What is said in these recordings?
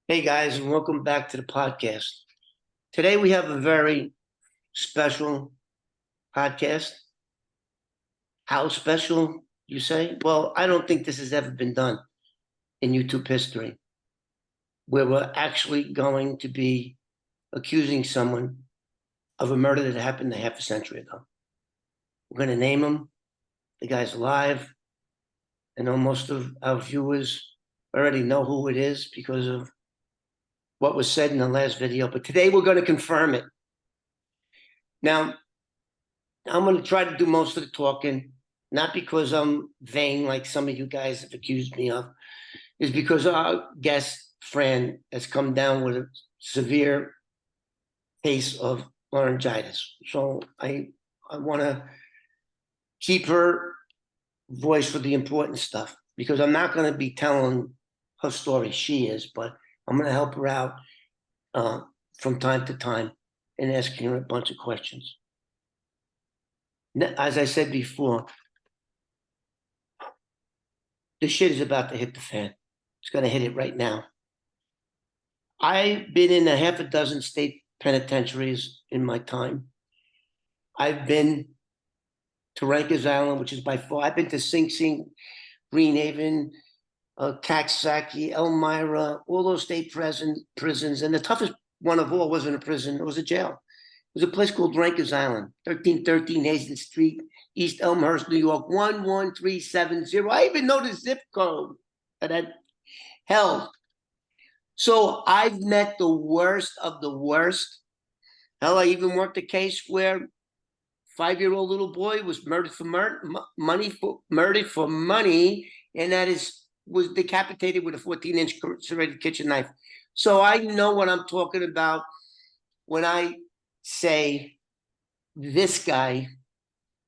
Hey guys, and welcome back to the podcast. Today we have a very special podcast. How special, you say? Well, I don't think this has ever been done in YouTube history, where we're actually going to be accusing someone of a murder that happened a half a century ago. We're going to name him. The guy's alive. I know most of our viewers already know who it is because of what was said in the last video, but today we're going to confirm it. Now, I'm going to try to do most of the talking, not because I'm vain like some of you guys have accused me of, is because our guest, Fran, has come down with a severe case of laryngitis. So I want to keep her voice for the important stuff because I'm not going to be telling her story. She is, but I'm going to help her out from time to time and asking her a bunch of questions. As I said before, the shit is about to hit the fan. It's going to hit it right now. I've been in a half a dozen state penitentiaries in my time. I've been to Rikers Island, which is by far, I've been to Sing Sing, Greenhaven, Coxsackie, Elmira, all those state prisons. And the toughest one of all wasn't a prison, it was a jail. It was a place called Rikers Island, 1313 Hazen Street, East Elmhurst, New York, 11370. I even know the zip code of that hell. So I've met the worst of the worst. Hell, I even worked a case where 5-year-old little boy was murdered for money, and was decapitated with a 14-inch serrated kitchen knife. So I know what I'm talking about when I say this guy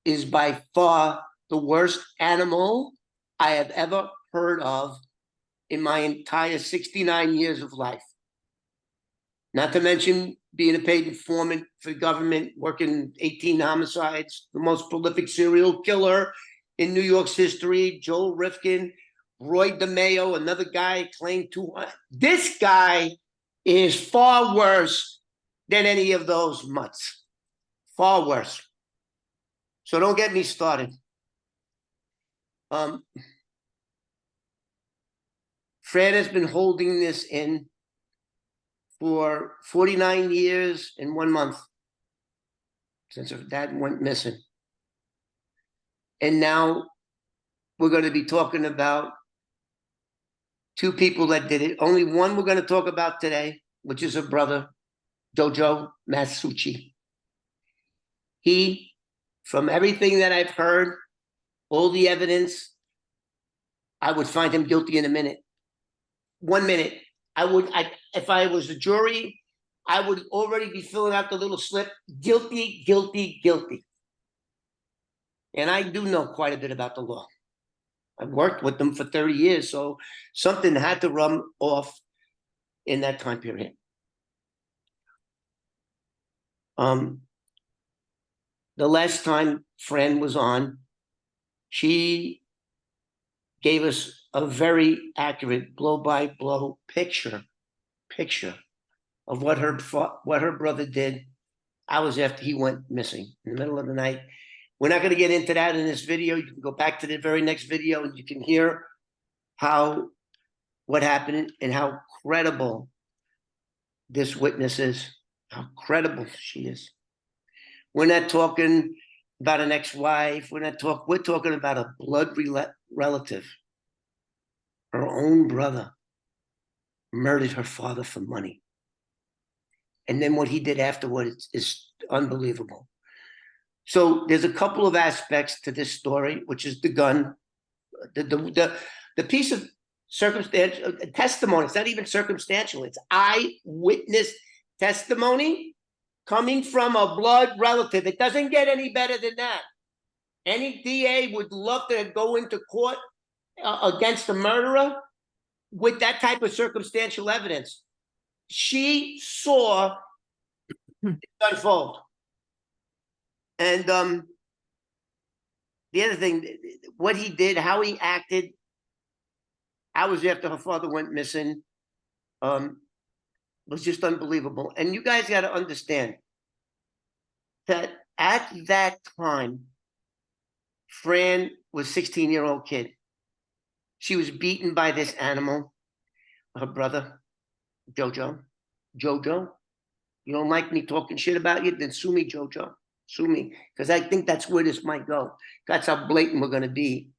is by far the worst animal I have ever heard of in my entire 69 years of life. Not to mention being a paid informant for the government, working 18 homicides, the most prolific serial killer in New York's history, Joel Rifkin, Roy DeMeo, another guy claimed 200. This guy is far worse than any of those mutts. Far worse. So don't get me started. Fran has been holding this in for 49 years and 1 month since her dad went missing. And now we're going to be talking about two people that did it. Only one we're going to talk about today, which is her brother, Fran Maschuci. He, from everything that I've heard, all the evidence, I would find him guilty in a minute. 1 minute. If I was a jury, I would already be filling out the little slip, guilty, guilty, guilty. And I do know quite a bit about the law. I've worked with them for 30 years, so something had to run off in that time period. The last time Fran was on, she gave us a very accurate blow-by-blow picture of what her brother did hours after he went missing in the middle of the night. We're not going to get into that in this video. You can go back to the very next video and you can hear what happened and how credible this witness is, how credible she is. We're not talking about an ex-wife. We're talking about a blood relative. Her own brother murdered her father for money. And then what he did afterwards is unbelievable. So there's a couple of aspects to this story, which is the gun, the piece of circumstantial testimony. It's not even circumstantial. It's eyewitness testimony coming from a blood relative. It doesn't get any better than that. Any DA would love to go into court against a murderer with that type of circumstantial evidence. She saw it unfold. And the other thing, what he did, how he acted hours after her father went missing, was just unbelievable. And you guys got to understand that at that time, Fran was 16-year-old kid. She was beaten by this animal, her brother, Jojo. Jojo, you don't like me talking shit about you? Then sue me, Jojo. Sue me. Because I think that's where this might go. That's how blatant we're going to be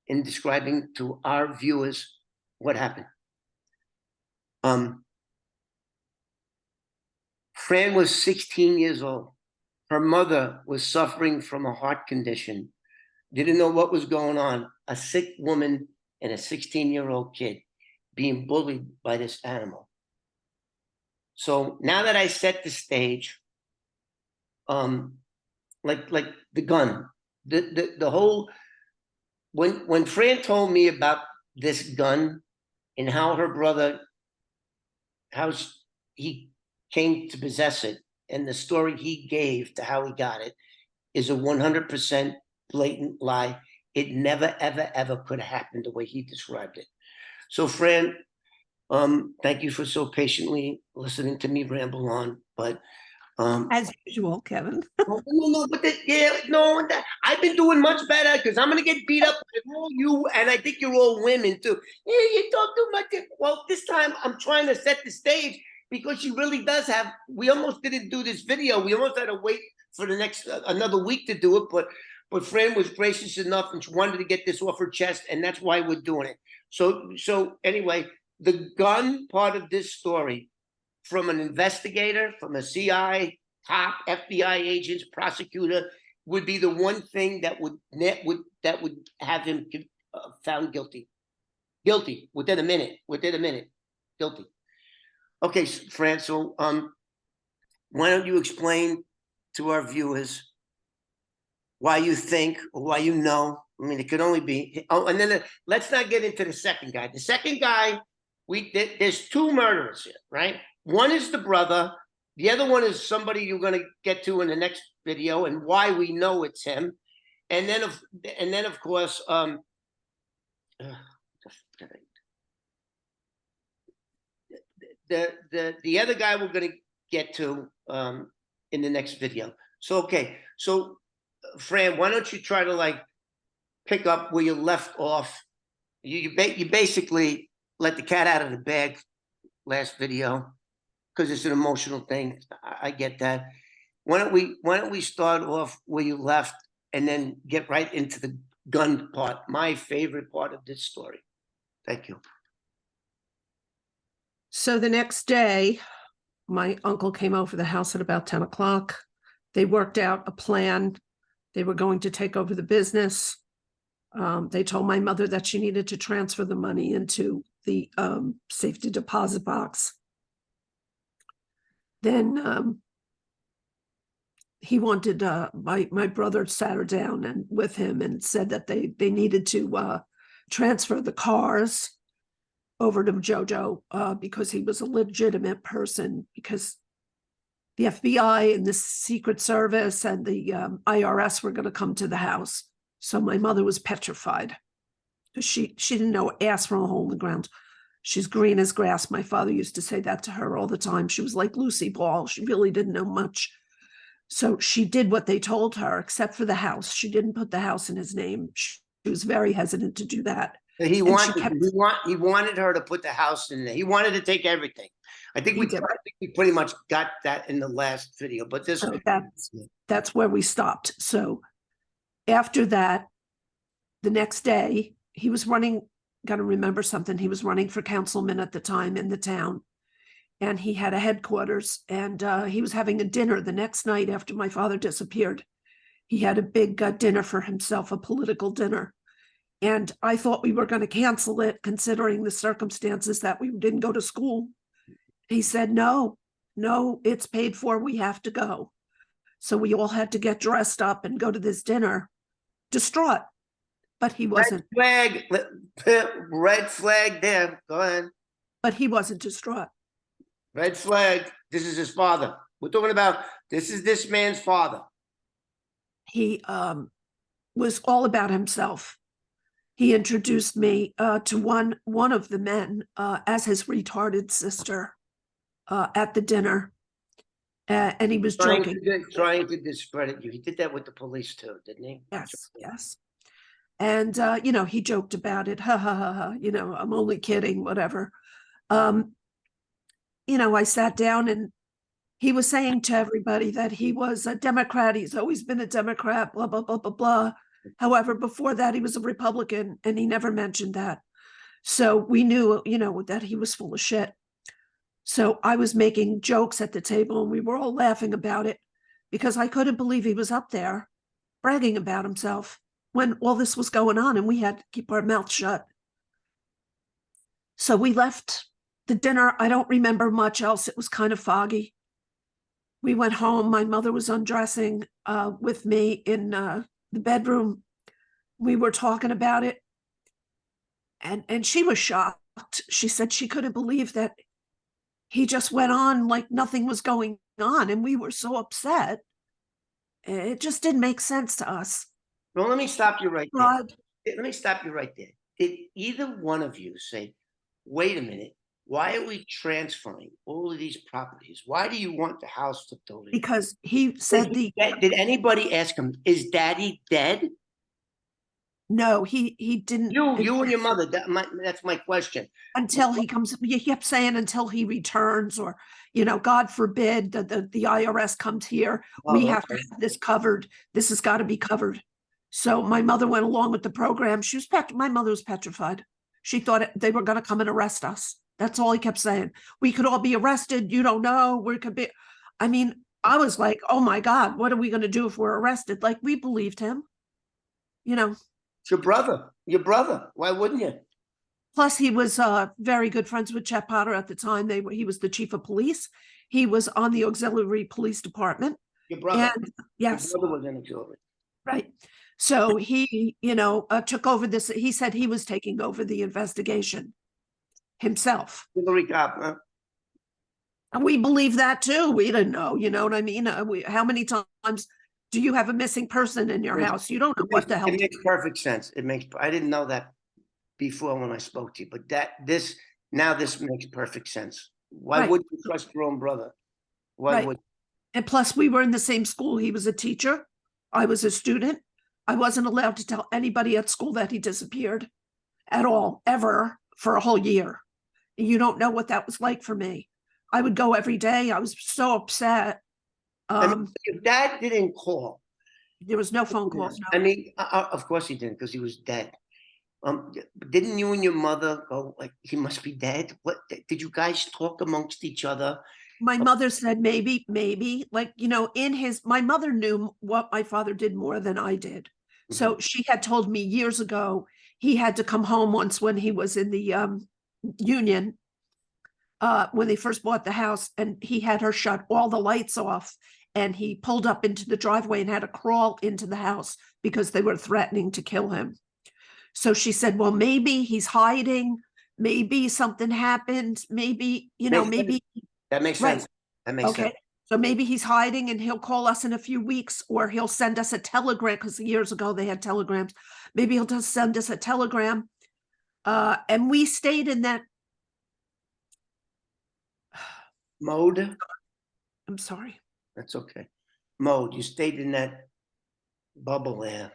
in describing to our viewers what happened. Fran was 16 years old. Her mother was suffering from a heart condition. Didn't know what was going on. A sick woman and a 16-year-old kid being bullied by this animal. So now that I set the stage, like the gun, the whole, when Fran told me about this gun and how her brother, how he came to possess it, and the story he gave to how he got it is a 100% blatant lie. It never, ever, ever could have happened the way he described it. So, Fran, thank you for so patiently listening to me ramble on. But as usual, Kevin. no, but I've been doing much better because I'm gonna get beat up by all you, and I think you're all women too. Yeah, you talk too much. Well, this time I'm trying to set the stage because she really does have. We almost didn't do this video. We almost had to wait for the next another week to do it, but Fran was gracious enough and she wanted to get this off her chest, and that's why we're doing it. So anyway, the gun part of this story, from an investigator, from a CI, top FBI agents, prosecutor, would be the one thing that would have him found guilty. Guilty within a minute. Guilty. Okay, Fran. So why don't you explain to our viewers why you think, or why you know? I mean, it could only be. Oh, and then let's not get into the second guy. The second guy, there's two murderers here, right? One is the brother. The other one is somebody you're going to get to in the next video, and why we know it's him. And then of course, the other guy we're going to get to in the next video. So okay, so Fran, why don't you try to like pick up where you left off? You basically let the cat out of the bag last video because it's an emotional thing. I get that. Why don't we start off where you left and then get right into the gun part, my favorite part of this story. Thank you. So the next day, my uncle came over the house at about 10 o'clock. They worked out a plan. They were going to take over the business. They told my mother that she needed to transfer the money into the safety deposit box. Then he wanted, my brother sat her down and with him and said that they needed to transfer the cars over to Jojo because he was a legitimate person, because the FBI and the Secret Service and the IRS were going to come to the house. So my mother was petrified because she didn't know ass from a hole in the ground. She's green as grass. My father used to say that to her all the time. She was like Lucy Ball. She really didn't know much. So she did what they told her, except for the house. She didn't put the house in his name. She was very hesitant to do that. He wanted her to put the house in there. He wanted to take everything. I think we pretty much got that in the last video, but this so that's where we stopped. So after that, the next day, he was running, got to remember something, he was running for councilman at the time in the town, and he had a headquarters, and he was having a dinner the next night after my father disappeared. He had a big dinner for himself, a political dinner. And I thought we were going to cancel it, considering the circumstances that we didn't go to school. He said, no, it's paid for. We have to go. So we all had to get dressed up and go to this dinner, distraught. But he wasn't. Red flag there. Go ahead. But he wasn't distraught. Red flag. This is his father. We're talking about, this is this man's father. He was all about himself. He introduced me to one of the men as his retarded sister. at the dinner, and he was Trying joking. trying to discredit you. He did that with the police too, didn't he? Yes, yes. And he joked about it. Ha ha ha ha. I'm only kidding, whatever. Um, I sat down and he was saying to everybody that he was a Democrat. He's always been a Democrat, blah, blah, blah, blah, blah. However, before that, he was a Republican, and he never mentioned that. So we knew, that he was full of shit. So I was making jokes at the table, and we were all laughing about it because I couldn't believe he was up there bragging about himself when all this was going on, and we had to keep our mouth shut. So we left the dinner. I don't remember much else. It was kind of foggy. We went home. My mother was undressing with me in the bedroom. We were talking about it, and she was shocked. She said she couldn't believe that he just went on like nothing was going on, and we were so upset. It just didn't make sense to us. Well, let me stop you right there. God, Let me stop you right there. Did either one of you say, wait a minute, why are we transferring all of these properties? Why do you want the house flipped over? because he said Did anybody ask him, is daddy dead? no, he didn't. You and your mother, that's my question. Until he comes. He kept saying until he returns, or God forbid that the IRS comes here. We have to have this covered. This has got to be covered. So my mother went along with the program. My mother was petrified. She thought they were going to come and arrest us. That's all he kept saying. We could all be arrested. You don't know. We could be. I mean, I was like, oh my God, what are we going to do if we're arrested? Like, we believed him. It's your brother. Your brother. Why wouldn't you? Plus, he was very good friends with Chet Potter at the time. He was the chief of police. He was on the auxiliary police department. Your brother. And yes. Your brother was an auxiliary. Right. So he, took over this. He said he was taking over the investigation himself. Auxiliary cop, huh? And we believe that too. We didn't know, you know what I mean? How many times do you have a missing person in your house? You don't know what the hell. It makes perfect sense. I didn't know that before when I spoke to you, but this makes perfect sense. Why would you trust your own brother? Why would? And plus, we were in the same school. He was a teacher. I was a student. I wasn't allowed to tell anybody at school that he disappeared at all, ever, for a whole year. You don't know what that was like for me. I would go every day. I was so upset. Your dad didn't call. There was no phone calls. No. I mean, of course he didn't, because he was dead. Didn't you and your mother go like, he must be dead? What did you guys talk amongst each other? My mother said maybe, like, my mother knew what my father did more than I did. So she had told me years ago, he had to come home once when he was in the union, when they first bought the house, and he had her shut all the lights off, and he pulled up into the driveway and had to crawl into the house because they were threatening to kill him. So she said, well, maybe he's hiding. Maybe something happened. Maybe, maybe. That makes sense. That makes sense. So maybe he's hiding and he'll call us in a few weeks, or he'll send us a telegram, because years ago they had telegrams. Maybe he'll just send us a telegram. And we stayed in that mode. I'm sorry. That's okay. Mode. You stayed in that bubble there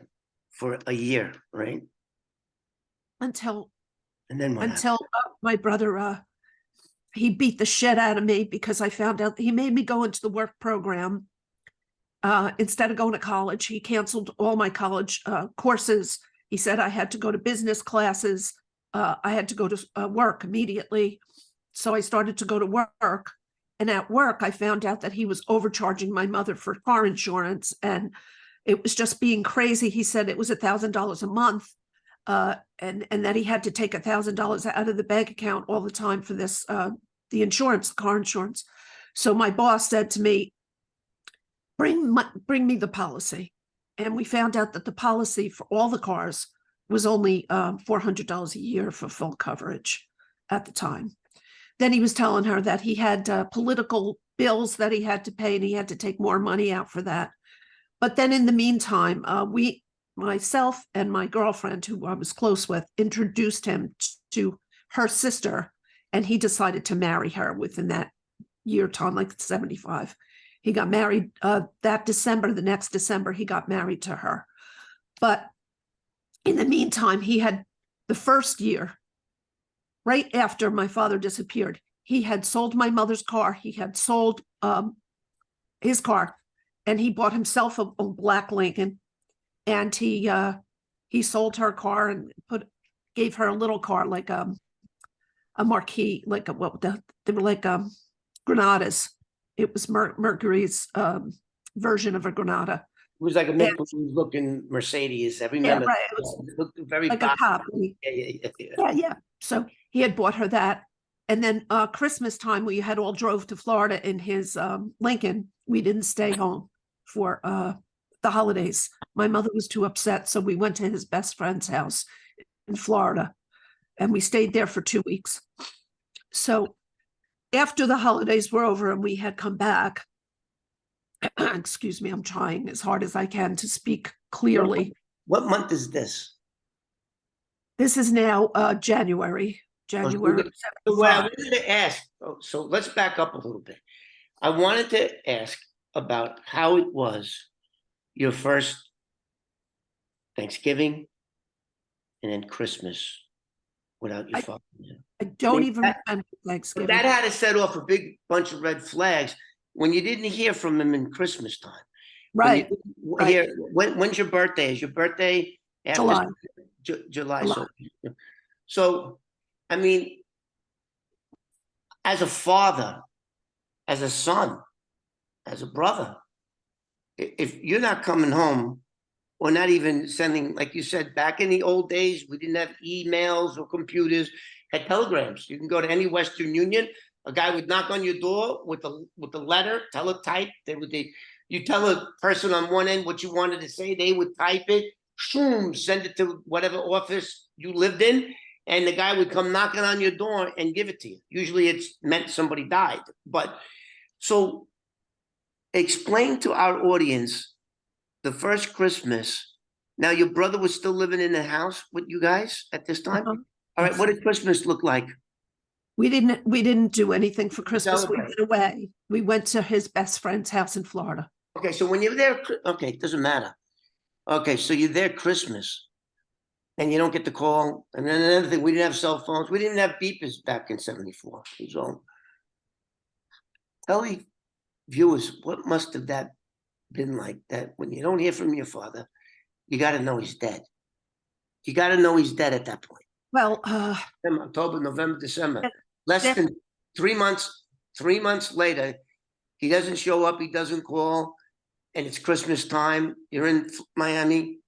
for a year, right? Until my brother, he beat the shit out of me because I found out he made me go into the work program. Instead of going to college, he canceled all my college courses. He said I had to go to business classes. I had to go to work immediately. So I started to go to work. And at work, I found out that he was overcharging my mother for car insurance. And it was just being crazy. He said it was $1,000 a month. And that he had to take $1,000 out of the bank account all the time for this, the insurance, car insurance. So my boss said to me, bring me the policy. And we found out that the policy for all the cars was only $400 a year for full coverage at the time. Then he was telling her that he had political bills that he had to pay, and he had to take more money out for that. But then in the meantime, myself and my girlfriend, who I was close with, introduced him to her sister, and he decided to marry her within that year time, like 75. He got married that December. The next December, he got married to her. But in the meantime, he had the first year, right after my father disappeared, he had sold my mother's car. He had sold his car, and he bought himself a black Lincoln, and he sold her car and gave her a little car, like a Marquis, like they were like Granadas. It was Mercury's version of a Granada. It was like a And, make-believe looking Mercedes. I remember. right. It was It looked very like a copy. Yeah. So he had bought her that. And then Christmas time, we had all drove to Florida in his Lincoln. We didn't stay home for the holidays. My mother was too upset, so we went to his best friend's house in Florida, and we stayed there for 2 weeks. So after the holidays were over and we had come back, excuse me, I'm trying as hard as I can to speak clearly. What month is this? This is now January. So what I 75. wanted to ask, so let's back up a little bit. I wanted to ask about how it was your first Thanksgiving and then Christmas without your father. I don't even that- remember But Thanksgiving. that had to set off a big bunch of red flags when you didn't hear from him in Christmas time. Right. When you didn't when's your birthday? Is your birthday after July. July? July. So, I mean, as a father, as a son, as a brother, if you're not coming home or not even sending, like you said, back in the old days, we didn't have emails or computers, had telegrams. You can go to any Western Union, a guy would knock on your door with the letter, teletype. You tell a person on one end what you wanted to say, they would type it, shoom, send it to whatever office you lived in, and the guy would come knocking on your door and give it to you. Usually it's meant somebody died. But so explain to our audience the first Christmas. Now, your brother was still living in the house with you guys at this time? All right, what did Christmas look like? We didn't do anything for Christmas. We Celebrate. went away. We went to his best friend's house in Florida. Okay, so when you're there, okay, it doesn't matter. Okay, so you're there Christmas and you don't get the call. And then another thing, we didn't have cell phones. We didn't have beepers back in 74. So tell the viewers, what must have that been like, that when you don't hear from your father, you got to know he's dead. You got to know he's dead at that point. Well, October, November, December. that- Less that- than 3 months. 3 months later, he doesn't show up. He doesn't call, and it's Christmas time. You're in Miami.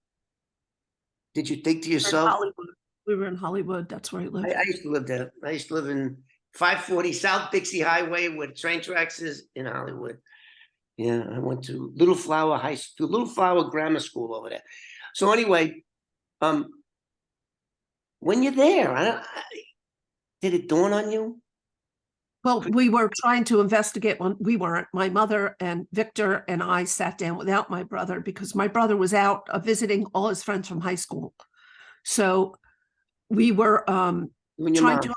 Did you think to yourself? Hollywood. We were in Hollywood. That's where he lived. I used to live there. I used to live in 540 South Dixie Highway, where the train tracks is in Hollywood. Yeah, I went to Little Flower High School, Little Flower Grammar School over there. So anyway, when you're there, did it dawn on you? Well, we were trying to investigate when we weren't. My mother and Victor and I sat down without my brother because my brother was out visiting all his friends from high school. So we were trying to,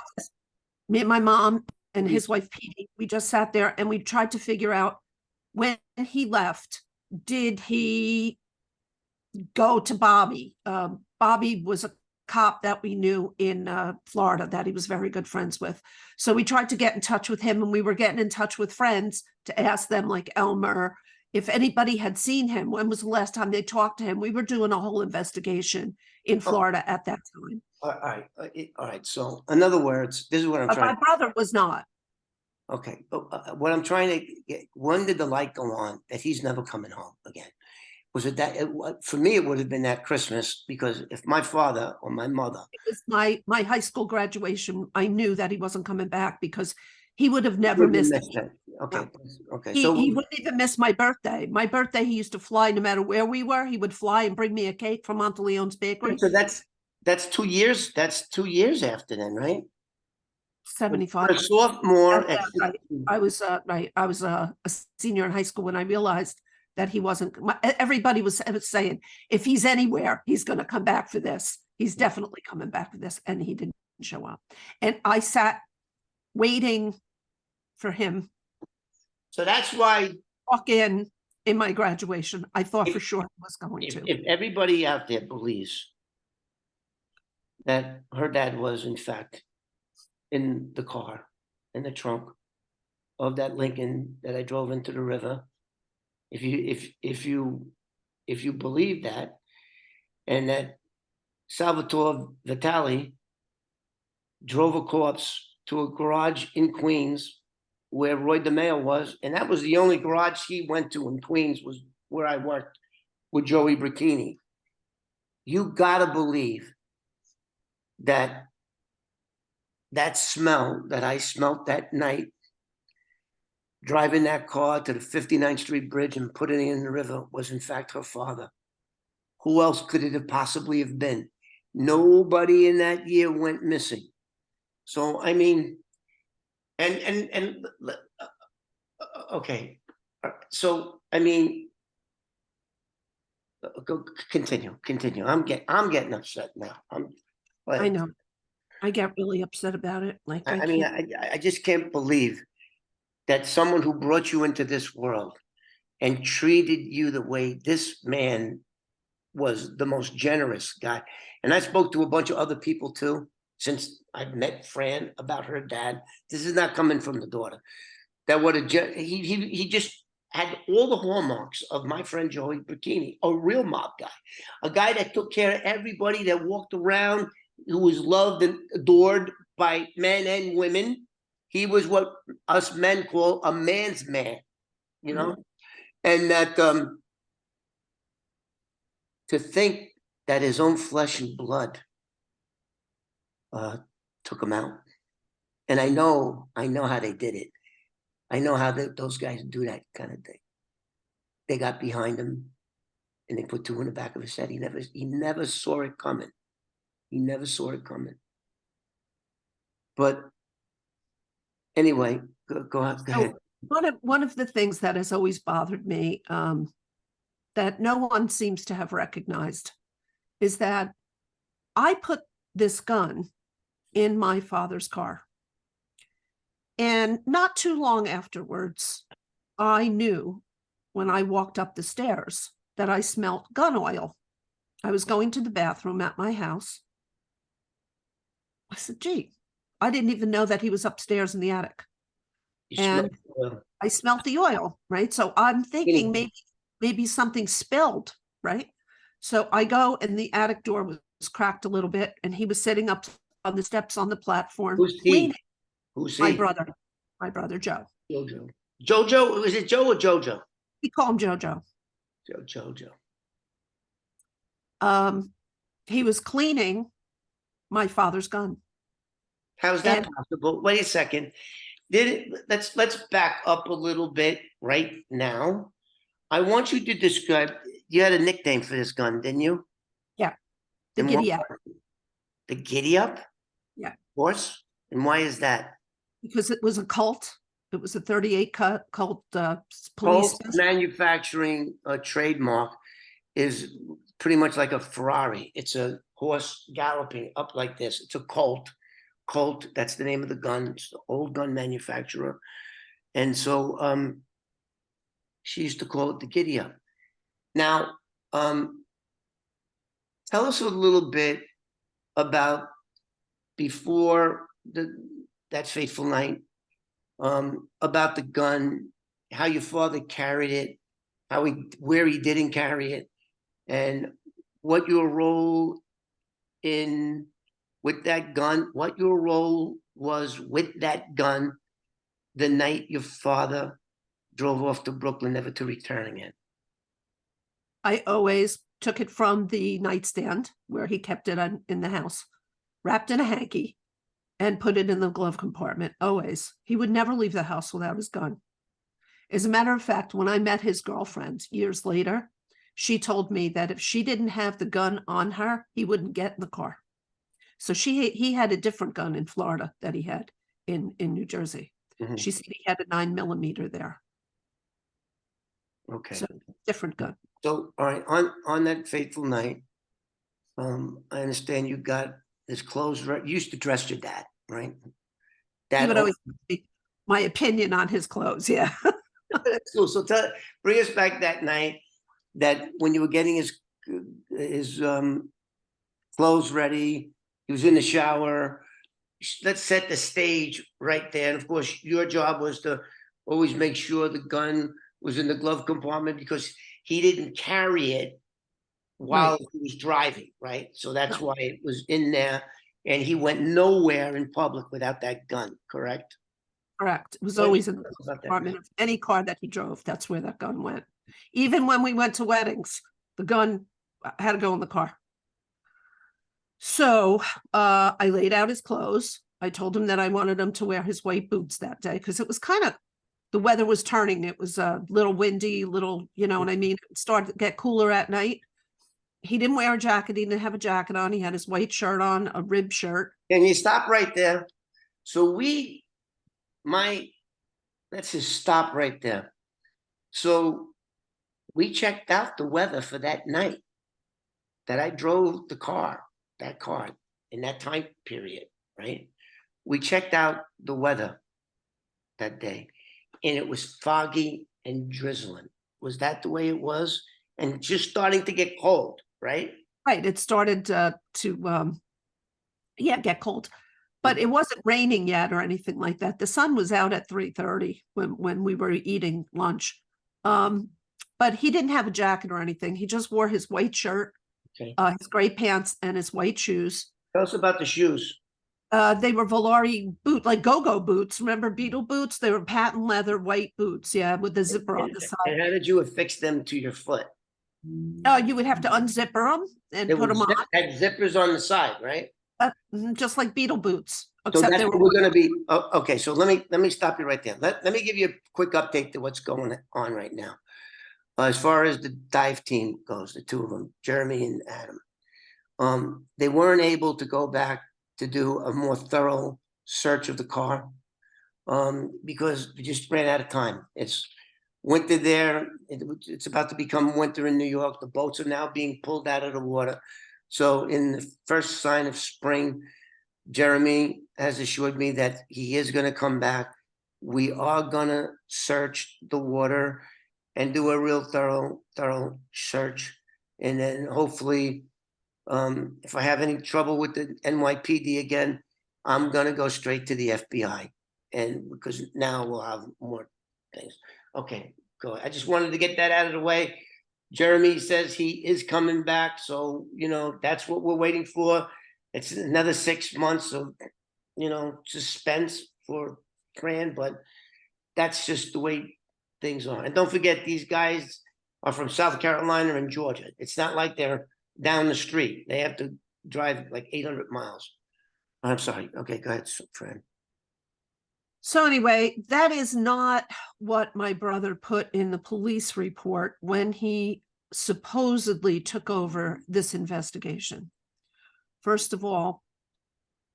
me and my mom and his wife Petey, we just sat there and we tried to figure out, when he left, did he go to Bobby? Bobby was a cop that we knew in Florida that he was very good friends with. So we tried to get in touch with him, and we were getting in touch with friends to ask them, like Elmer, if anybody had seen him. When was the last time they talked to him? We were doing a whole investigation in Florida at that time. All right. So in other words, this is what I'm But trying. my brother was not. Okay, what I'm trying to get, when did the light go on that he's never coming home again? Was it that, for me, it would have been that Christmas, because if my father or my mother, It was my high school graduation. I knew that he wasn't coming back because he would have never missed it. that. Okay, okay, He so wouldn't even miss my birthday. My birthday, he used to fly no matter where we were. He would fly and bring me a cake from Monteleone's bakery. so that's 2 years. That's 2 years after then, right? 75. A sophomore. Right. I was right. I was a senior in high school when I realized that he wasn't. Everybody was saying, if he's anywhere, he's going to come back for this. He's definitely coming back for this, and he didn't show up. And I sat waiting for him So that's why walk in my graduation. I thought for If- sure he was going to. if everybody out there believes that her dad was in fact in the car, in the trunk of that Lincoln that I drove into the river, if you believe that, and that Salvatore Vitale drove a corpse to a garage in Queens where Roy DeMeo was, and that was the only garage he went to in Queens, was where I worked with Joey Bricchini. You gotta believe that that smell that I smelt that night driving that car to the 59th Street Bridge and putting it in the river was in fact her father. Who else could it have possibly have been? Nobody in that year went missing. So I mean, and okay, so I mean, go continue. I'm getting upset now. I know. I get really upset about it. Like I I mean, can't. I just can't believe that someone who brought you into this world and treated you the way this man was, the most generous guy. And I spoke to a bunch of other people too, since I've met Fran about her dad. This is not coming from the daughter. That what he just had all the hallmarks of my friend Joey Bikini, a real mob guy, a guy that took care of everybody, that walked around, who was loved and adored by men and women. He was what us men call a man's man, you know, and that to think that his own flesh and blood took him out. And I know how they did it. I know how those guys do that kind of thing. They got behind him and they put two in the back of his head. He never saw it coming. He never saw it coming. But anyway, go ahead. One of the things that has always bothered me, that no one seems to have recognized, is that I put this gun in my father's car. And not too long afterwards, I knew when I walked up the stairs that I smelt gun oil. I was going to the bathroom at my house. I said, gee, I didn't even know that he was upstairs in the attic. And I smelt the oil, right? So I'm thinking maybe something spilled, right? So I go and the attic door was cracked a little bit and he was sitting up on the steps on the platform cleaning. Who's he? My brother Joe. Jojo, is it Joe or Jojo? We call him Jojo. Jojo. He was cleaning my father's gun. How's that possible? Wait a second. Let's back up a little bit right now. I want you to describe. You had a nickname for this gun, didn't you? Yeah, the Giddy Up. The Giddy Up? Yeah. Of course. And why is that? Because it was a Colt. It was a 38 Colt police. Colt manufacturing trademark is pretty much like a Ferrari. It's a horse galloping up like this. It's a Colt. Colt, that's the name of the gun. It's the old gun manufacturer. And so she used to call it the Giddy Up. Now, tell us a little bit about before that fateful night, about the gun, how your father carried it, where he didn't carry it, and what your role with that gun, what your role was with that gun the night your father drove off to Brooklyn, never to return again. I always took it from the nightstand where he kept it in the house, wrapped in a hanky, and put it in the glove compartment. Always. He would never leave the house without his gun. As a matter of fact, when I met his girlfriend years later, she told me that if she didn't have the gun on her, he wouldn't get in the car. So he had a different gun in Florida that he had in New Jersey. Mm-hmm. She said he had a 9mm there. Okay. So different gun. So all right, on that fateful night, I understand you got his clothes. You used to dress your dad, right? He would always speak my opinion on his clothes. Yeah. That's cool. So bring us back that night, that when you were getting his clothes ready, he was in the shower. Let's set the stage right there. And of course, your job was to always make sure the gun was in the glove compartment, because he didn't carry it while Right. he was driving, right? So that's No. why it was in there, and he went nowhere in public without that gun, correct? Correct. It was What did you always in the tell us about that department night? of any car that he drove. That's where that gun went. Even when we went to weddings, the gun had to go in the car. So I laid out his clothes. I told him that I wanted him to wear his white boots that day because it was kind of, the weather was turning. It was a little windy, little, you know what I mean? It started to get cooler at night. He didn't wear a jacket. He didn't have a jacket on. He had his white shirt on, a rib shirt. Can you stop right there? So let's just stop right there. So we checked out the weather for that night that I drove that car in that time period, right? We checked out the weather that day, and it was foggy and drizzling. Was that the way it was? And just starting to get cold, right? Right. It started get cold. But it wasn't raining yet or anything like that. The sun was out at 3:30 when we were eating lunch. But he didn't have a jacket or anything. He just wore his white shirt, Okay. his gray pants, and his white shoes. Tell us about the shoes. They were Volare boot, like go-go boots. Remember Beetle boots? They were patent leather white boots, yeah, with the zipper on the side. And how did you affix them to your foot? You would have to unzipper them and They put them on, had zippers on the side, right? just like Beetle boots, So except that's they what were. we're going to be. Okay, so let me stop you right there. Let me give you a quick update to what's going on right now. As far as the dive team goes, the two of them, Jeremy and Adam, they weren't able to go back to do a more thorough search of the car, because we just ran out of time. It's winter there. It's about to become winter in New York. The boats are now being pulled out of the water. So in the first sign of spring, Jeremy has assured me that he is going to come back. We are going to search the water and do a real thorough search. And then hopefully, if I have any trouble with the NYPD again, I'm going to go straight to the FBI. And because now we'll have more things. Okay, go ahead. I just wanted to get that out of the way. Jeremy says he is coming back. So, that's what we're waiting for. It's another 6 months of, suspense for Fran, but that's just the way things are. And don't forget, these guys are from South Carolina and Georgia. It's not like they're down the street. They have to drive like 800 miles. I'm sorry. Okay, go ahead, Fran. So anyway, that is not what my brother put in the police report when he supposedly took over this investigation. First of all,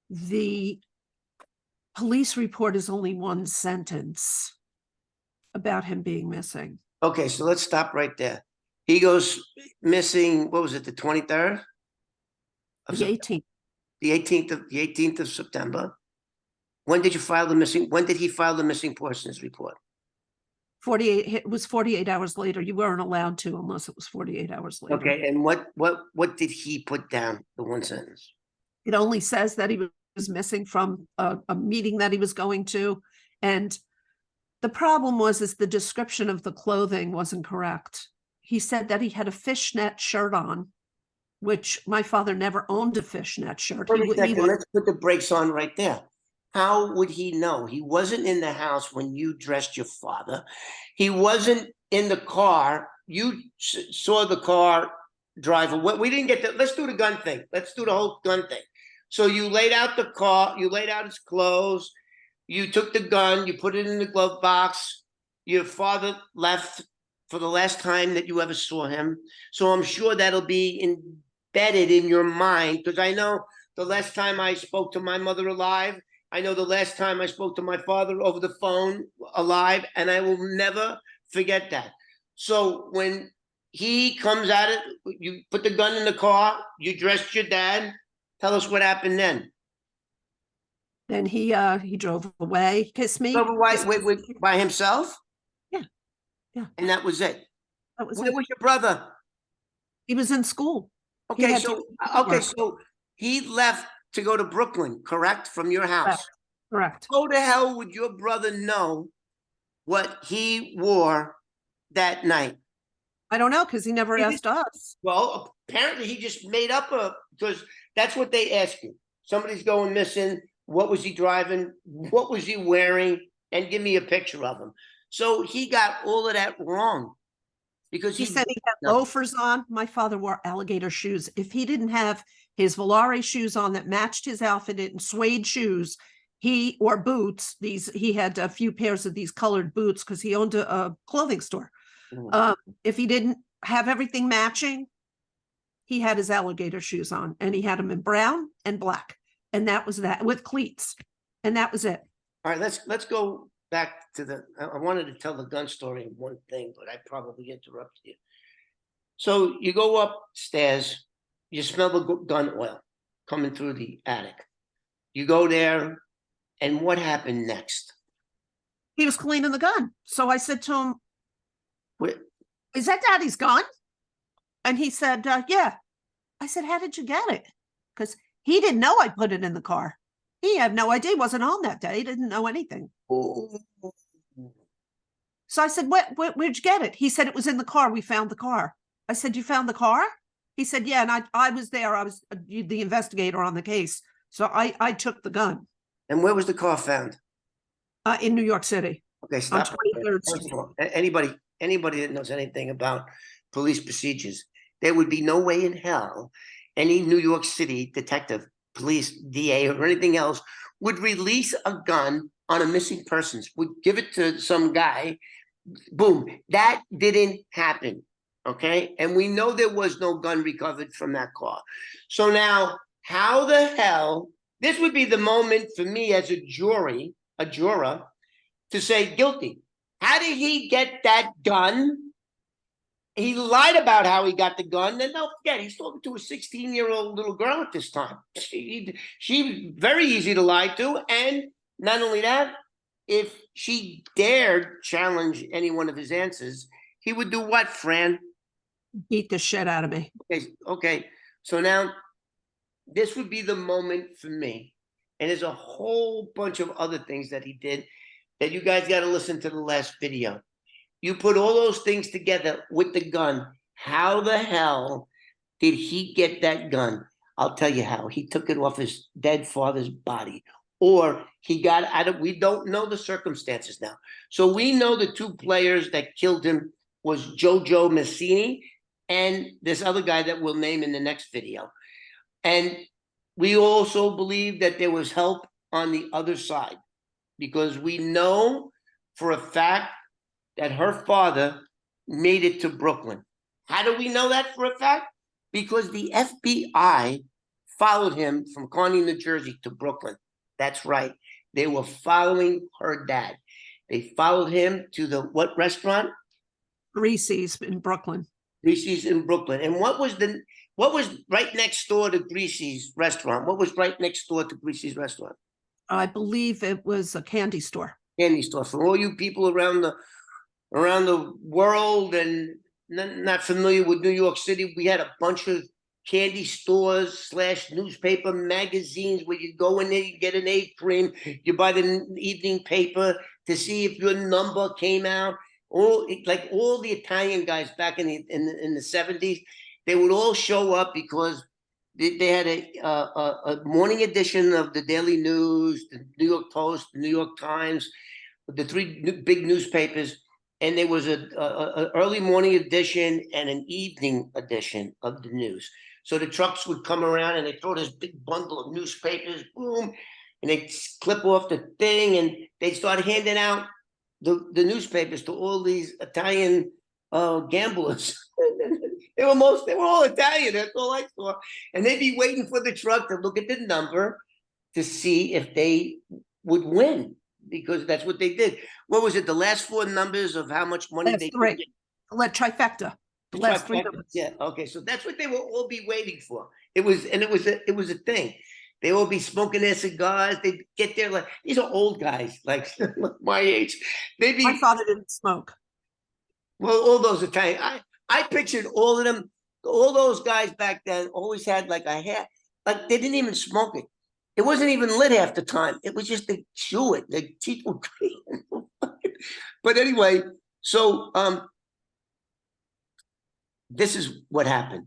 the police report is only one sentence about him being missing. Okay, so let's stop right there. He goes missing, what was it, the 23rd? The 18th. The 18th of September. When did he file the missing persons report? 48, it was 48 hours later. You weren't allowed to unless it was 48 hours later. Okay, and what did he put down, the one sentence? It only says that he was missing from a meeting that he was going to. And the problem is the description of the clothing wasn't correct. He said that he had a fishnet shirt on, which my father never owned a fishnet shirt. Let's put the brakes on right there. How would he know? He wasn't in the house when you dressed your father. He wasn't in the car. You saw the car drive away. We didn't get that. Let's do the gun thing. Let's do the whole gun thing. So you laid out the car, you laid out his clothes, you took the gun, you put it in the glove box. Your father left for the last time that you ever saw him. So I'm sure that'll be embedded in your mind, because I know the last time I spoke to my mother alive, I know the last time I spoke to my father over the phone alive, and I will never forget that. So when he comes at it, you put the gun in the car, you dressed your dad. Tell us what happened then. Then he drove away, kissed me. By himself? Yeah. Yeah, And that was it. that was Where it. was your brother? He was in school. He Okay, had to so do okay, homework. so he left to go to Brooklyn, correct? From your Correct. house. Correct. How the hell would your brother know what he wore that night? I don't know because he never He asked us. Well, apparently he just made up because that's what they ask you. Somebody's going missing. What was he driving? What was he wearing? And give me a picture of him. So he got all of that wrong because He said he had no, loafers on. My father wore alligator shoes. If he didn't have his Volare shoes on that matched his outfit and suede shoes, he or boots. He had a few pairs of these colored boots because he owned a clothing store. If he didn't have everything matching, he had his alligator shoes on, and he had them in brown and black, and that was that with cleats, and that was it. All right, let's go back to the. I wanted to tell the gun story in one thing, but I probably interrupted you. So you go upstairs, you smell the gun oil coming through the attic. You go there, and what happened next? He was cleaning the gun, so I said to him, Where, "Is that Daddy's gun?" And he said, "Yeah." I said, "How did you get it?" Because he didn't know I put it in the car. He had no idea. He wasn't home that day. He didn't know anything. oh, So I said, where'd you get it? He said, it was in the car. We found the car. I said, you found the car? He said, yeah. And I was there. I was the investigator on the case. So I took the gun and where was the car found? in New York City Okay, on stop. 23rd First Street. of all, anybody that knows anything about police procedures, there would be no way in hell any New York City detective, police, DA, or anything else would release a gun on a missing person, would give it to some guy. Boom. That didn't happen. Okay. And we know there was no gun recovered from that car. So now, how the hell, this would be the moment for me as a juror, to say guilty. How did he get that gun? He lied about how he got the gun. Then don't forget, he's talking to a 16-year-old little girl at this time. She was very easy to lie to. And not only that, if she dared challenge any one of his answers, he would do what, Fran? Beat the shit out of me. Okay. So now this would be the moment for me. And there's a whole bunch of other things that he did that you guys got to listen to the last video. You put all those things together with the gun. How the hell did he get that gun? I'll tell you how. He took it off his dead father's body, or he got out of. We don't know the circumstances now. So we know the two players that killed him was Jojo Massini and this other guy that we'll name in the next video. And we also believe that there was help on the other side, because we know for a fact that her father made it to Brooklyn. How do we know that for a fact? Because the FBI followed him from Kearny, New Jersey to Brooklyn. That's right. They were following her dad. They followed him to the what restaurant? Greasy's in Brooklyn. Greasy's in Brooklyn. And what was right next door to Greasy's restaurant? What was right next door to Greasy's restaurant? I believe it was a candy store. Candy store. For all you people around the world and not familiar with New York City, we had a bunch of candy stores / newspaper magazines where you go in there, you get an A-frame, you buy the evening paper to see if your number came out. All the Italian guys back in the 70s, they would all show up because they had a morning edition of the Daily News, the New York Post, the New York Times, the three big newspapers. And there was a early morning edition and an evening edition of the news. So the trucks would come around and they throw this big bundle of newspapers, boom, and they clip off the thing and they start handing out the newspapers to all these Italian gamblers. They were all Italian. That's all I saw. And they'd be waiting for the truck to look at the number to see if they would win, because that's what they did. What was it? The last four numbers of how much money they Three. Let trifecta. The last three numbers. Yeah. Okay. So that's what they will all be waiting for. It was a thing. They all be smoking their cigars. They get there like these are old guys, like my age. They'd be. My father didn't smoke. Well, all those Italian, I pictured all of them, all those guys back then always had like a hair, like they didn't even smoke it. It wasn't even lit half the time. It was just they chew it. The teeth were green. But anyway, so this is what happened.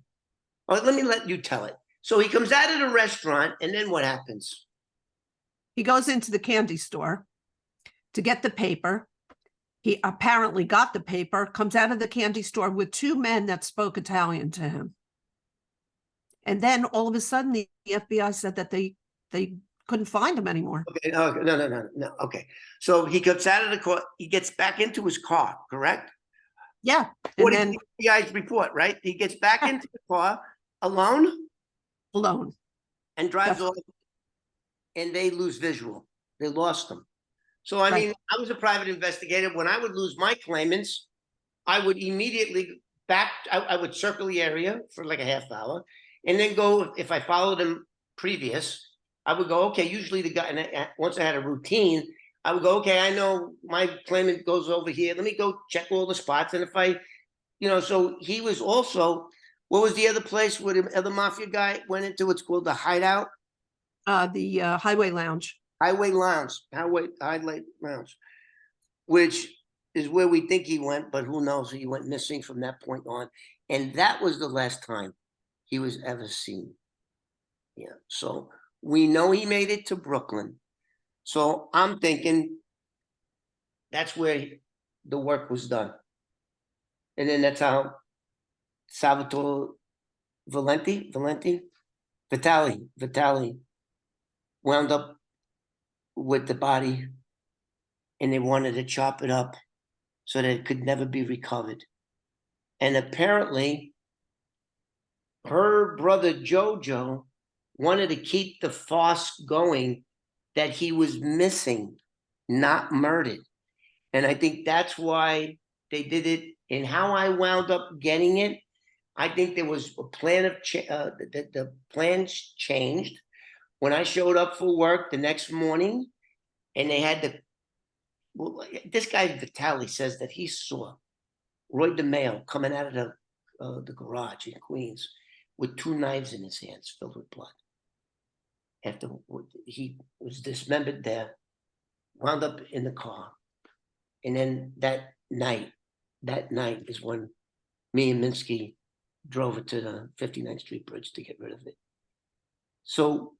Oh, let me let you tell it. So he comes out of the restaurant, and then what happens? He goes into the candy store to get the paper. He apparently got the paper, comes out of the candy store with two men that spoke Italian to him. And then all of a sudden, the FBI said that they couldn't find him anymore. Okay, no. Okay, so he comes out of the car. He gets back into his car, correct? Yeah. And What then did the FBI's report, right? He gets back into the car alone alone. and drives Definitely. off, and they lose visual. They lost him. So, I mean, I was a private investigator. When I would lose my claimants, I would immediately I would circle the area for like a half hour and then go, if I followed them previous, I would go, okay, usually the guy, and once I had a routine, I would go, okay, I know my claimant goes over here. Let me go check all the spots. And if I, so he was also, what was the other place where the other mafia guy went into? It's called the Hideout. The Highway Lounge. Highway Lounge, which is where we think he went, but who knows? He went missing from that point on. And that was the last time he was ever seen. Yeah. So we know he made it to Brooklyn. So I'm thinking that's where the work was done. And then that's how Salvatore Vitali wound up with the body, and they wanted to chop it up so that it could never be recovered. And apparently, her brother Jojo wanted to keep the farce going that he was missing, not murdered. And I think that's why they did it. And how I wound up getting it, I think there was a plan of the plans changed when I showed up for work the next morning, and they had the. Well, this guy Vitali says that he saw Roy DeMeo coming out of the garage in Queens with two knives in his hands filled with blood. After he was dismembered there, wound up in the car, and then that night is when me and Minsky drove it to the 59th Street Bridge to get rid of it. So,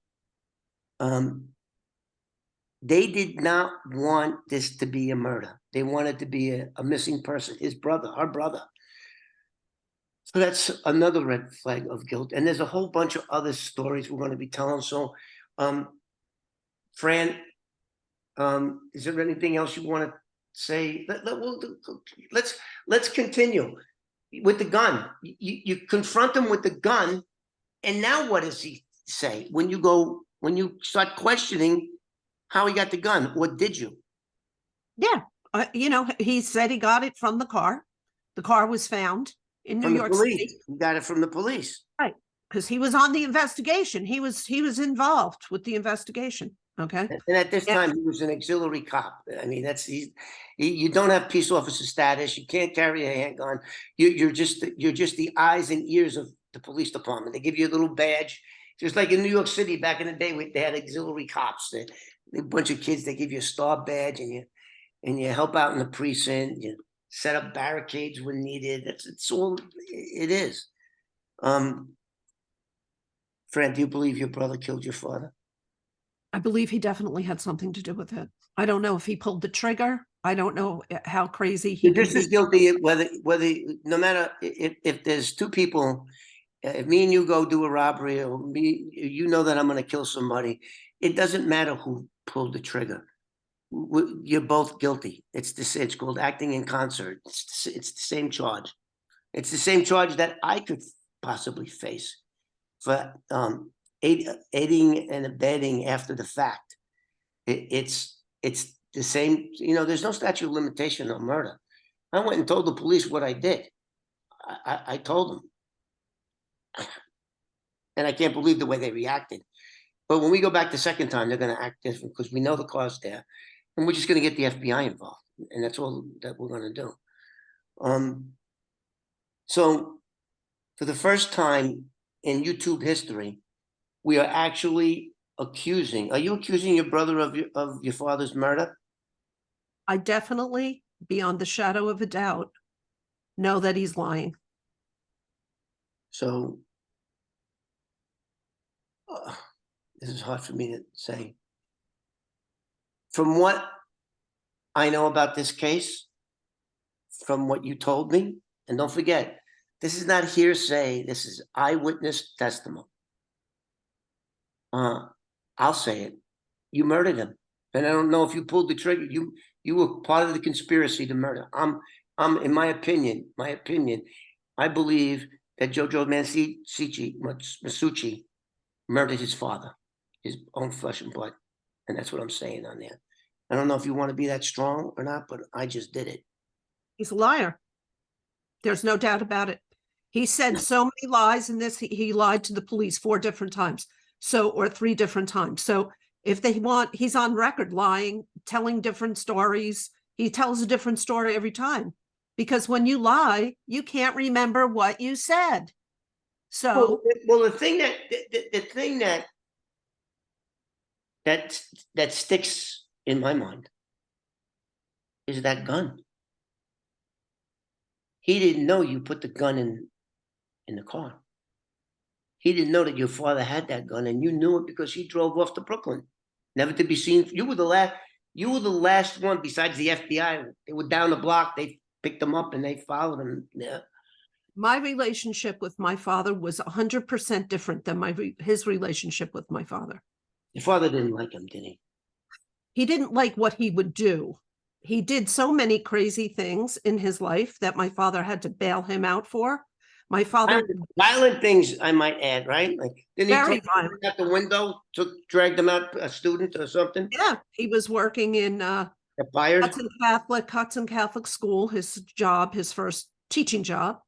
they did not want this to be a murder. They wanted to be a missing person, his brother, our brother. So that's another red flag of guilt. And there's a whole bunch of other stories we're going to be telling. So, Fran, is there anything else you want to say? Let's continue with the gun. You confront him with the gun, and now what does he say when you start questioning how he got the gun, or did you? Yeah. He said he got it from the car. The car was found in New York City. He got it from the police. Right. Because he was on the investigation. He was involved with the investigation. Okay. And at this time, he was an auxiliary cop. I mean, you don't have peace officer status. You can't carry a handgun. You're just the eyes and ears of the police department. They give you a little badge, just like in New York City back in the day. They had auxiliary cops. A bunch of kids. They give you a star badge, and you help out in the precinct. You set up barricades when needed. It's all it is. Fran, do you believe your brother killed your father? I believe he definitely had something to do with it. I don't know if he pulled the trigger. I don't know how crazy he. This is guilty. Whether no matter if there's two people, if me and you go do a robbery, or me, that I'm going to kill somebody. It doesn't matter who pulled the trigger. You're both guilty. It's called acting in concert. It's the same charge. It's the same charge that I could possibly face for aiding and abetting after the fact. It's the same. There's no statute of limitation on murder. I went and told the police what I did. I told them, and I can't believe the way they reacted. But when we go back the second time, they're going to act different because we know the car's there, and we're just going to get the FBI involved, and that's all that we're going to do. So for the first time in YouTube history, we are actually accusing. Are you accusing your brother of your father's murder? I definitely, beyond the shadow of a doubt, know that he's lying. So this is hard for me to say. From what I know about this case, from what you told me, and don't forget, this is not hearsay. This is eyewitness testimony. I'll say it. You murdered him, and I don't know if you pulled the trigger. You were part of the conspiracy to murder. In my opinion, I believe that Jojo Masucci murdered his father, his own flesh and blood, and that's what I'm saying on there. I don't know if you want to be that strong or not, but I just did it. He's a liar. There's no doubt about it. He said so many lies in this. He lied to the police 4 different times. Or 3 different times. So if they want, he's on record lying, telling different stories. He tells a different story every time. Because when you lie, you can't remember what you said. So well the thing that sticks in my mind is that gun. He didn't know you put the gun in the car. He didn't know that your father had that gun, and you knew it because he drove off to Brooklyn, never to be seen. You were the last one besides the FBI. They were down the block. They picked him up and they followed him. Yeah. My relationship with my father was 100% different than his relationship with my father. Your father didn't like him, did he? He didn't like what he would do. He did so many crazy things in his life that my father had to bail him out for. My father violent things, I might add, right? Like, didn't he very take violent. him out the window, dragged him out, a student or something? Yeah, he was working in Hudson Catholic School, his job, his first teaching job,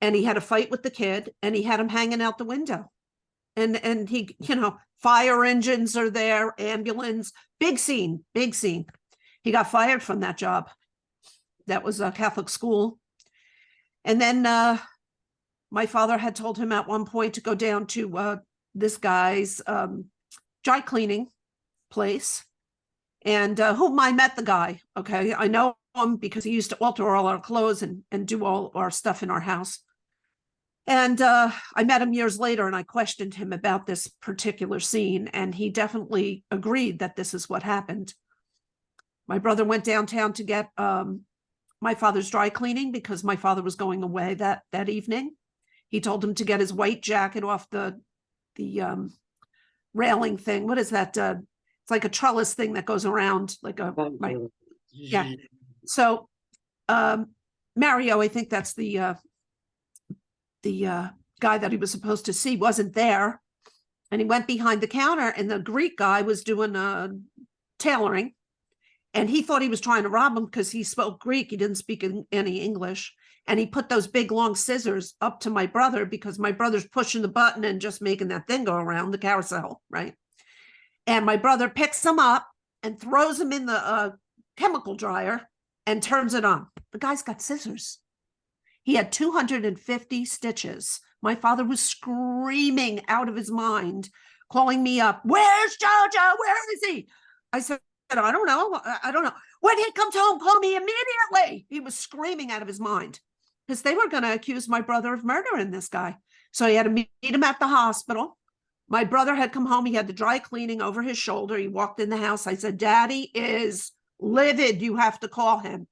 and he had a fight with the kid, and he had him hanging out the window. And he, fire engines are there, ambulance, big scene. He got fired from that job. That was a Catholic school. And then my father had told him at one point to go down to this guy's dry cleaning place. And whom I met the guy. Okay. I know him because he used to alter all our clothes and do all our stuff in our house. And I met him years later and I questioned him about this particular scene. And he definitely agreed that this is what happened. My brother went downtown to get my father's dry cleaning because my father was going away that evening. He told him to get his white jacket off the railing thing. What is that? It's like a trellis thing that goes around like a yeah. So Mario, I think that's the guy that he was supposed to see, wasn't there. And he went behind the counter and the Greek guy was doing tailoring. And he thought he was trying to rob him because he spoke Greek. He didn't speak any English. And he put those big long scissors up to my brother because my brother's pushing the button and just making that thing go around the carousel, right? And my brother picks him up and throws him in the chemical dryer and turns it on. The guy's got scissors. He had 250 stitches. My father was screaming out of his mind, calling me up. Where's Jojo? Where is he? I said, I don't know. When he comes home, call me immediately. He was screaming out of his mind because they were going to accuse my brother of murdering this guy. So he had to meet him at the hospital. My brother had come home. He had the dry cleaning over his shoulder. He walked in the house. I said, Daddy is livid. You have to call him.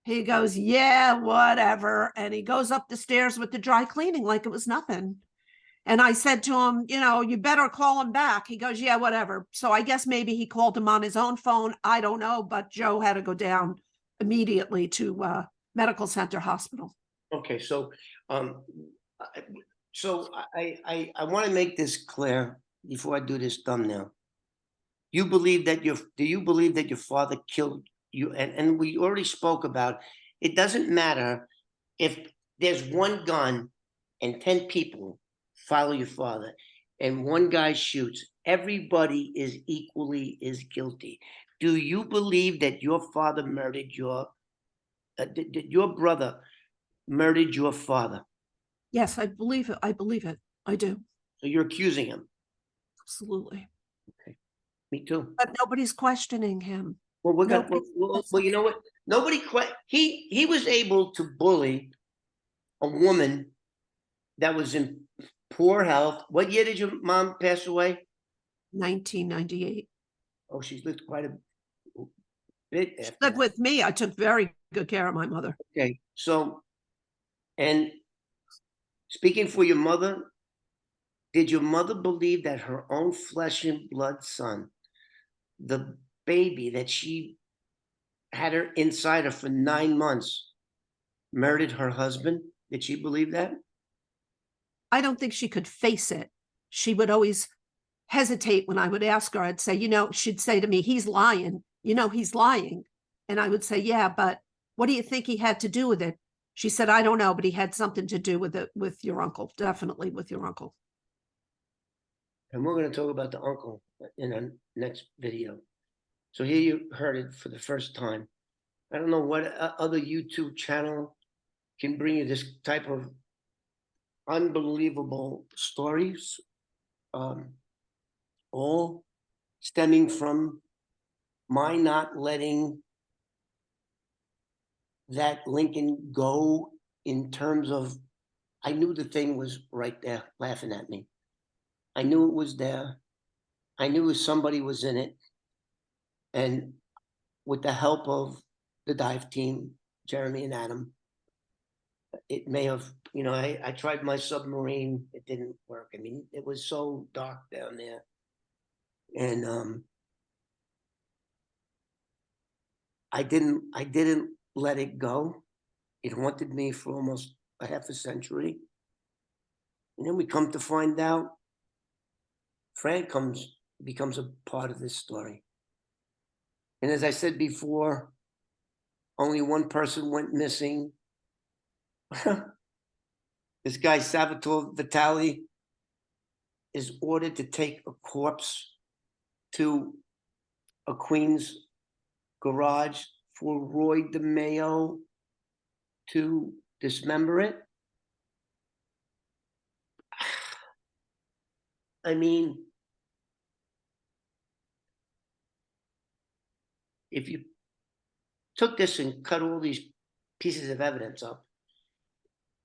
He goes, yeah, whatever. And he goes up the stairs with the dry cleaning like it was nothing. And I said to him, you better call him back. He goes, yeah, whatever. So I guess maybe he called him on his own phone. I don't know. But Joe had to go down immediately to medical center hospital. Okay. So, I want to make this clear before I do this thumbnail. Do you believe that your father killed you? And we already spoke about, it doesn't matter if there's one gun and 10 people follow your father and one guy shoots, everybody is equally guilty. Do you believe that your father murdered your did your brother murdered your father? Yes, I believe it. I believe it. I do. So you're accusing him. Absolutely. Me too. But nobody's questioning him. Well, we're gonna, Nobody's well, you know what? Nobody he was able to bully a woman that was in poor health. What year did your mom pass away? 1998. Oh, she's lived quite a bit She after lived that. with me. I took very good care of my mother. Okay, so, and speaking for your mother, did your mother believe that her own flesh and blood son, the baby that she had her inside her for 9 months, murdered her husband? Did she believe that? I don't think she could face it. She would always hesitate when I would ask her. I'd say, she'd say to me, he's lying. He's lying. And I would say, yeah, but what do you think he had to do with it? She said, I don't know, but he had something to do with it, with your uncle, definitely with your uncle. And we're going to talk about the uncle in our next video. So here you heard it for the first time. I don't know what other YouTube channel can bring you this type of unbelievable stories, all stemming from my not letting that Lincoln go, in terms of, I knew the thing was right there laughing at me. I knew it was there. I knew somebody was in it. And with the help of the dive team, Jeremy and Adam, it may have, I tried my submarine. It didn't work. I mean, it was so dark down there. And I didn't let it go. It haunted me for almost a half a century. And then we come to find out Fran becomes a part of this story. And as I said before, only one person went missing. This guy, Salvatore Vitali, is ordered to take a corpse to a Queens garage for Roy DeMeo to dismember it. I mean, if you took this and cut all these pieces of evidence up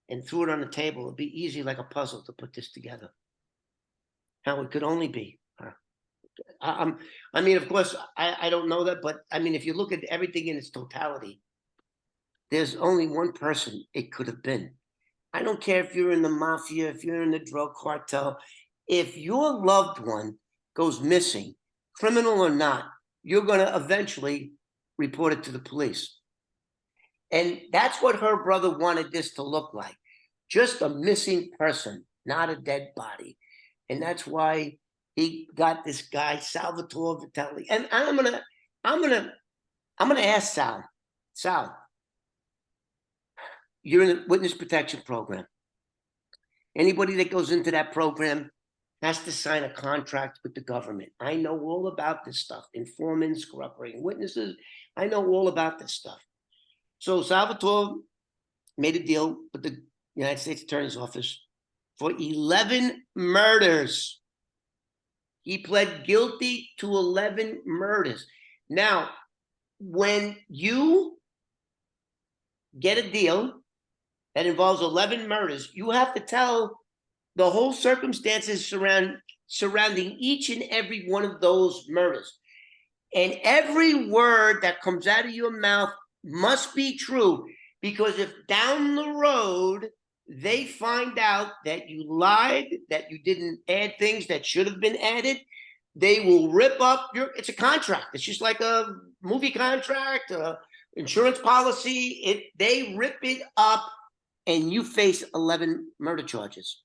and threw it on the table, it'd be easy like a puzzle to put this together. How it could only be her. I mean, of course, I don't know that, but I mean, if you look at everything in its totality, there's only one person it could have been. I don't care if you're in the mafia, if you're in the drug cartel, if your loved one goes missing, criminal or not, you're going to eventually report it to the police. And that's what her brother wanted this to look like. Just a missing person, not a dead body. And that's why he got this guy, Salvatore Vitali. And I'm gonna ask Sal. Sal, you're in the witness protection program. Anybody that goes into that program has to sign a contract with the government. I know all about this stuff. Informants, cooperating witnesses. I know all about this stuff. So Salvatore made a deal with the United States Attorney's Office for 11 murders. He pled guilty to 11 murders. Now, when you get a deal that involves 11 murders, you have to tell the whole circumstances surrounding each and every one of those murders. And every word that comes out of your mouth must be true, because if down the road they find out that you lied, that you didn't add things that should have been added, they will rip up it's a contract. It's just like a movie contract, insurance policy. They rip it up and you face 11 murder charges.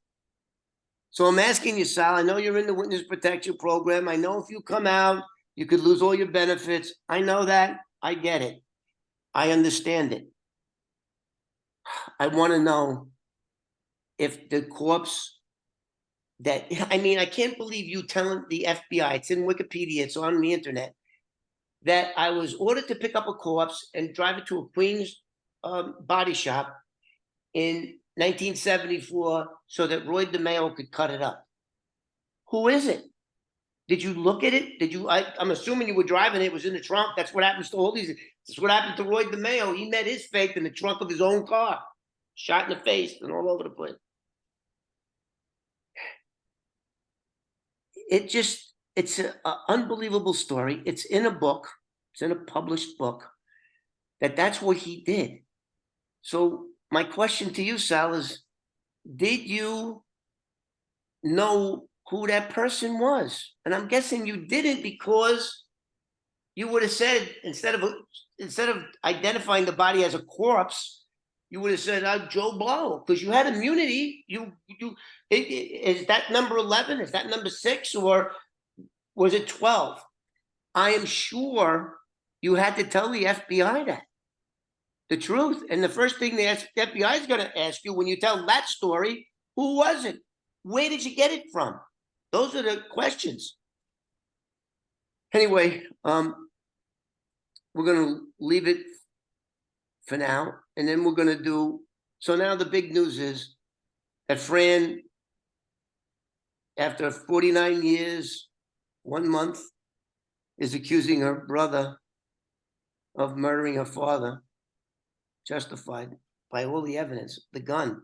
So I'm asking you, Sal, I know you're in the witness protection program. I know if you come out, you could lose all your benefits. I know that. I get it. I understand it. I want to know if the corpse I can't believe you telling the FBI, it's in Wikipedia, it's on the internet, that I was ordered to pick up a corpse and drive it to a Queens body shop in 1974 so that Roy DeMeo could cut it up. Who is it? Did you look at it? Did you? I'm assuming you were driving it. It was in the trunk. That's what happens to all these. That's what happened to Roy DeMeo. He met his fate in the trunk of his own car, shot in the face and all over the place. It's an unbelievable story. It's in a book. It's in a published book. That's what he did. So my question to you, Sal, is: did you know who that person was? And I'm guessing you didn't, because you would have said, instead of identifying the body as a corpse, you would have said, Joe Blow, because you had immunity. Is that number 11? Is that number 6? Or was it 12? I am sure you had to tell the FBI the truth. And the first thing the FBI is going to ask you when you tell that story, who was it? Where did you get it from? Those are the questions. Anyway, we're going to leave it for now, and then we're going to do. So now the big news is that Fran, after 49 years, 1 month, is accusing her brother of murdering her father, justified by all the evidence, the gun.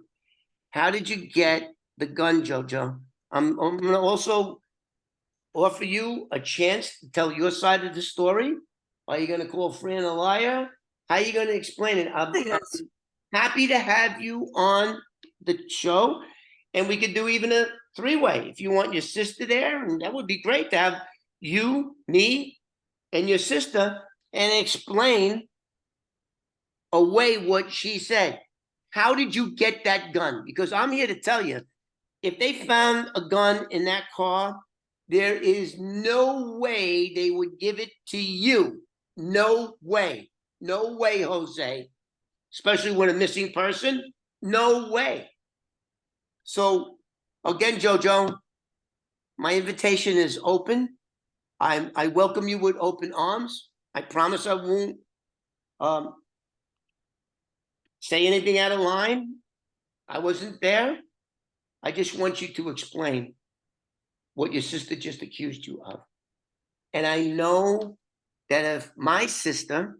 How did you get the gun, Jojo? I'm going to also offer you a chance to tell your side of the story. Are you going to call Fran a liar? How are you going to explain it? I'm happy to have you on the show, and we could do even a 3-way if you want your sister there, and that would be great to have you, me, and your sister, and explain away what she said. How did you get that gun? Because I'm here to tell you, if they found a gun in that car, there is no way they would give it to you. No way. No way, Jose. Especially when a missing person. No way. So, again, Jojo, my invitation is open. I welcome you with open arms. I promise I won't say anything out of line. I wasn't there. I just want you to explain what your sister just accused you of. And I know that if my sister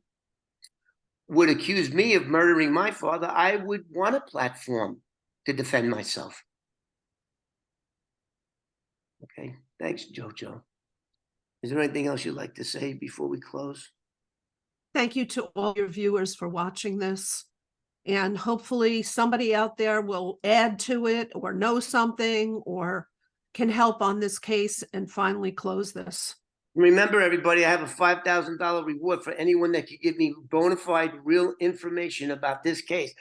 would accuse me of murdering my father, I would want a platform to defend myself. Okay, thanks, Jojo. Is there anything else you'd like to say before we close? Thank you to all your viewers for watching this. And hopefully somebody out there will add to it or know something or can help on this case and finally close this. Remember, everybody, I have a $5,000 reward for anyone that can give me bona fide, real information about this case.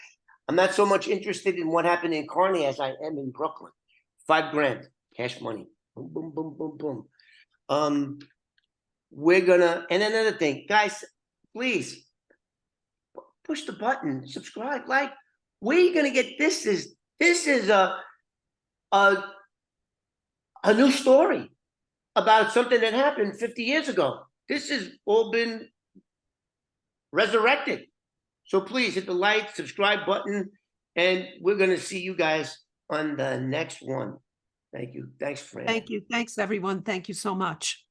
I'm not so much interested in what happened in Kearney as I am in Brooklyn. $5,000, cash money. Boom, boom, boom, boom, boom. We're gonna, and another thing, guys, please push the button, subscribe, like. Where are you gonna get this? This is a new story about something that happened 50 years ago. This has all been resurrected. So please hit the like, subscribe button, and we're going to see you guys on the next one. Thank you. Thanks, Fran. Thank you. Thanks, everyone. Thank you so much.